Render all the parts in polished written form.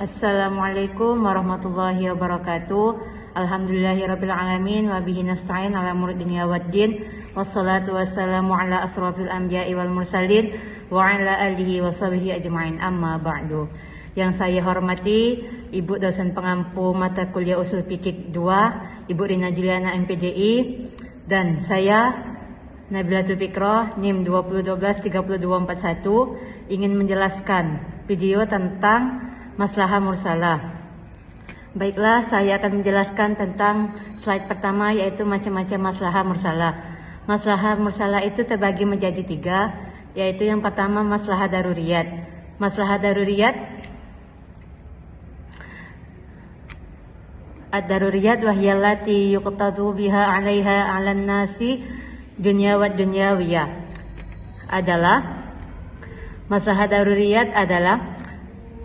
Assalamualaikum warahmatullahi wabarakatuh. Alhamdulillahirabbil alamin wa bihi nasta'in ala umuri dunya waddin. Wassalatu wassalamu ala asrofil anbiya'i wal mursalin wa ala alihi wa sahbihi ajma'in. Amma ba'du. Yang saya hormati Ibu dosen pengampu mata kuliah Usul Fikih 2, Ibu Rina Juliana MPDI, dan saya Nabilatul Fikroh NIM 2012-3241 ingin menjelaskan video tentang maslahah mursalah. Baiklah, saya akan menjelaskan tentang slide pertama, yaitu macam-macam maslahah mursalah. Maslahah mursalah itu terbagi menjadi 3, yaitu yang pertama maslahah daruriyat. Maslahah daruriyat, ad-daruriyat wahyallati yuqtadu biha 'alaiha 'alan nasi dunya wa dunyawiyah. Maslahah daruriyat adalah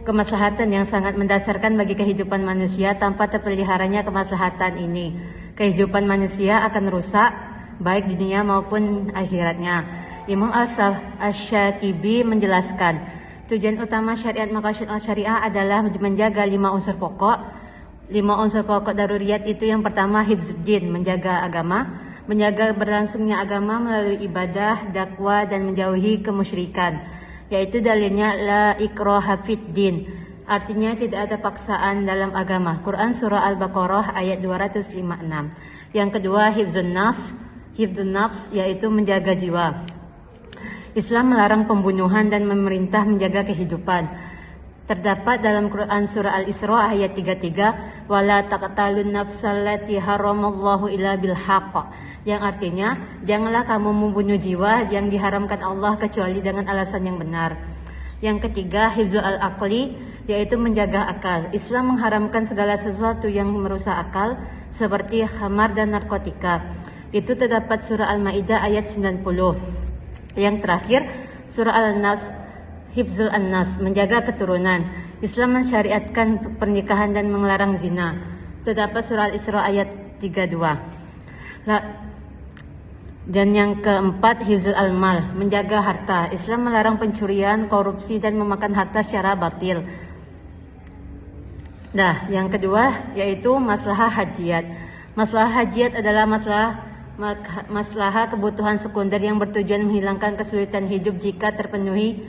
kemaslahatan yang sangat mendasarkan bagi kehidupan manusia. Tanpa terpeliharanya kemaslahatan ini, kehidupan manusia akan rusak, baik di dunia maupun akhiratnya. Imam Asy-Syatibi menjelaskan, tujuan utama syariat maqasid al-syariah adalah menjaga 5 unsur pokok. 5 unsur pokok daruriyat itu yang pertama hifzuddin, menjaga agama, menjaga berlangsungnya agama melalui ibadah, dakwah, dan menjauhi kemusyrikan. Yaitu dalilnya la ikraha fid din, artinya tidak ada paksaan dalam agama. Quran surah Al-Baqarah ayat 256. Yang kedua hifdzun nafs, yaitu menjaga jiwa. Islam melarang pembunuhan dan memerintah menjaga kehidupan. Terdapat dalam Quran surah Al-Isra ayat 33, wala taqtalun nafsallati haramallahu illa bil haqq, yang artinya janganlah kamu membunuh jiwa yang diharamkan Allah kecuali dengan alasan yang benar. Yang ketiga hifzul al-aqli, yaitu menjaga akal. Islam mengharamkan segala sesuatu yang merusak akal seperti khamar dan narkotika. Itu terdapat surah Al-Maidah ayat 90. Yang terakhir surah Al-Nas, hifzul an-nas, menjaga keturunan. Islam mensyariatkan pernikahan dan melarang zina. Terdapat surah Al-Isra ayat 32. Dan yang keempat hifzul al-mal, menjaga harta. Islam melarang pencurian, korupsi, dan memakan harta secara batil. Nah, yang kedua yaitu maslahah hajiat. Maslahah hajiat adalah maslahah kebutuhan sekunder yang bertujuan menghilangkan kesulitan hidup jika terpenuhi.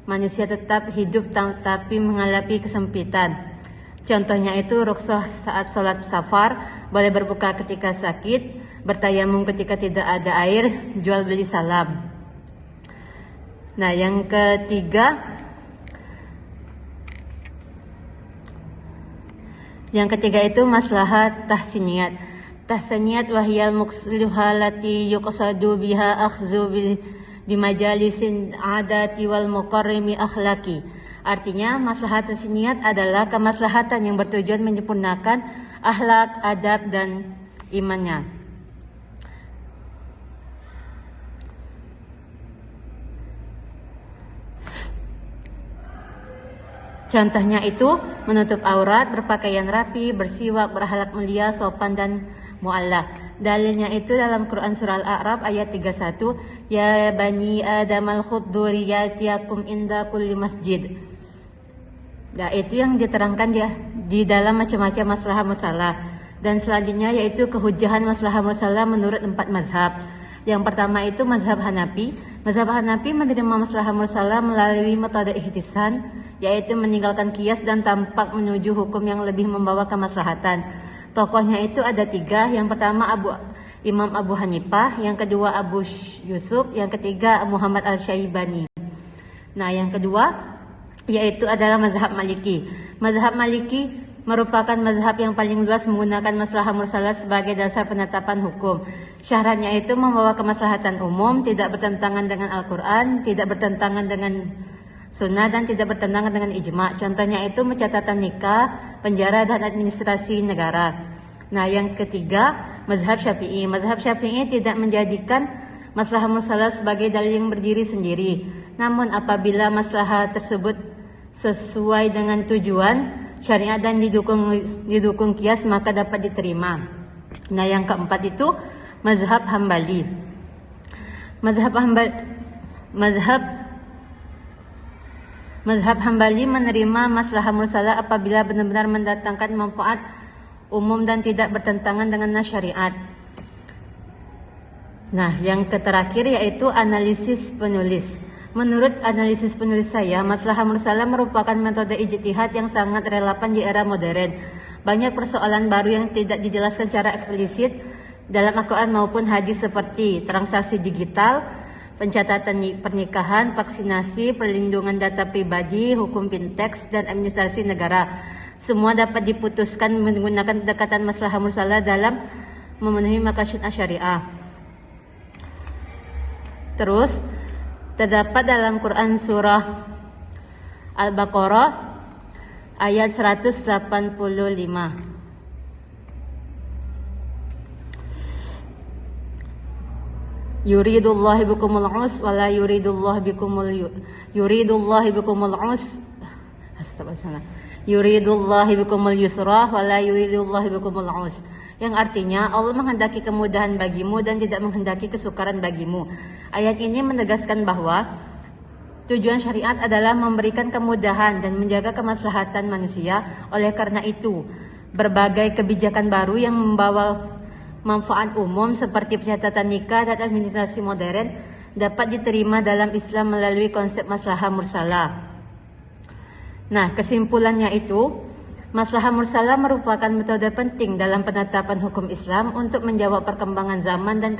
Manusia tetap hidup tapi mengalami kesempitan. Contohnya itu rukhsah saat sholat safar, boleh berbuka ketika sakit, bertayamum ketika tidak ada air, jual beli salam. Nah, yang ketiga itu maslahat tahsiniyat. Tahsiniyat wahyal muksluhalati yuqsadu biha akhzu bimajalisin adati wal muqarrimi akhlaki. Artinya maslahat tahsiniyat adalah kemaslahatan yang bertujuan menyempurnakan akhlak, adab, dan imannya. Contohnya itu menutup aurat, berpakaian rapi, bersiwak, berakhlak mulia, sopan, dan mu'allah. Dalilnya itu dalam Quran surah Al-A'raf ayat 31, ya bani adamal khuddu riyatiyakum inda kulli masjid. Nah, itu yang diterangkan di dalam macam-macam maslahah mursalah. Dan selanjutnya yaitu kehujahan maslahah mursalah menurut 4 mazhab. Yang pertama itu mazhab Hanafi. Mazhab Hanafi menerima maslahah mursalah melalui metode ihtisan, yaitu meninggalkan kias dan tampak menuju hukum yang lebih membawa kemaslahatan. Tokohnya itu ada 3. Yang pertama Imam Abu Hanifah, yang kedua Abu Yusuf, yang ketiga Muhammad Al-Syaibani. Nah, yang kedua yaitu adalah mazhab Maliki. Mazhab Maliki merupakan mazhab yang paling luas menggunakan maslahah mursalah sebagai dasar penetapan hukum. Syaratnya itu membawa kemaslahatan umum, tidak bertentangan dengan Al-Quran, tidak bertentangan dengan sunnah, dan tidak bertentangan dengan ijma'. Contohnya itu pencatatan nikah, penjara, dan administrasi negara. Nah, yang ketiga mazhab Syafi'i. Mazhab Syafi'i tidak menjadikan maslahah mursalah sebagai dalil yang berdiri sendiri. Namun apabila maslahah tersebut sesuai dengan tujuan syariat dan didukung kias, maka dapat diterima. Nah, yang keempat itu mazhab Hambali. Mazhab Hambali menerima maslahah mursalah apabila benar-benar mendatangkan manfaat umum dan tidak bertentangan dengan nas syariat. Nah, yang terakhir yaitu analisis penulis. Menurut analisis penulis saya, maslahah mursalah merupakan metode ijtihad yang sangat relevan di era modern. Banyak persoalan baru yang tidak dijelaskan secara eksplisit dalam Al-Quran maupun hadis seperti transaksi digital, pencatatan pernikahan, vaksinasi, perlindungan data pribadi, hukum fintech, dan administrasi negara. Semua dapat diputuskan menggunakan pendekatan maslahah mursalah dalam memenuhi maqasid syariah. Terus, terdapat dalam Quran surah Al-Baqarah ayat 185. Yuridullahu bikumul us wala yuridullahu bikumul us. Astagfirullah. Yuridullahu bikumul yusra wala yuridullahu bikumul us. Yang artinya Allah menghendaki kemudahan bagimu dan tidak menghendaki kesukaran bagimu. Ayat ini menegaskan bahwa tujuan syariat adalah memberikan kemudahan dan menjaga kemaslahatan manusia. Oleh karena itu, berbagai kebijakan baru yang membawa manfaat umum seperti pencatatan nikah dan administrasi modern dapat diterima dalam Islam melalui konsep maslahah mursalah. Nah, kesimpulannya itu, maslahah mursalah merupakan metode penting dalam penetapan hukum Islam untuk menjawab perkembangan zaman dan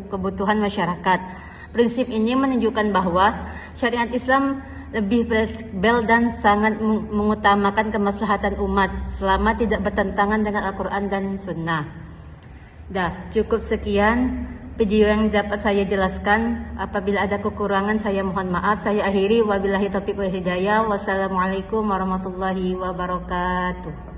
kebutuhan masyarakat. Prinsip ini menunjukkan bahwa syariat Islam lebih fleksibel dan sangat mengutamakan kemaslahatan umat selama tidak bertentangan dengan Al-Quran dan Sunnah. Cukup sekian video yang dapat saya jelaskan. Apabila ada kekurangan saya mohon maaf. Saya akhiri, wabillahi taufiq wal hidayah. Wassalamualaikum warahmatullahi wabarakatuh.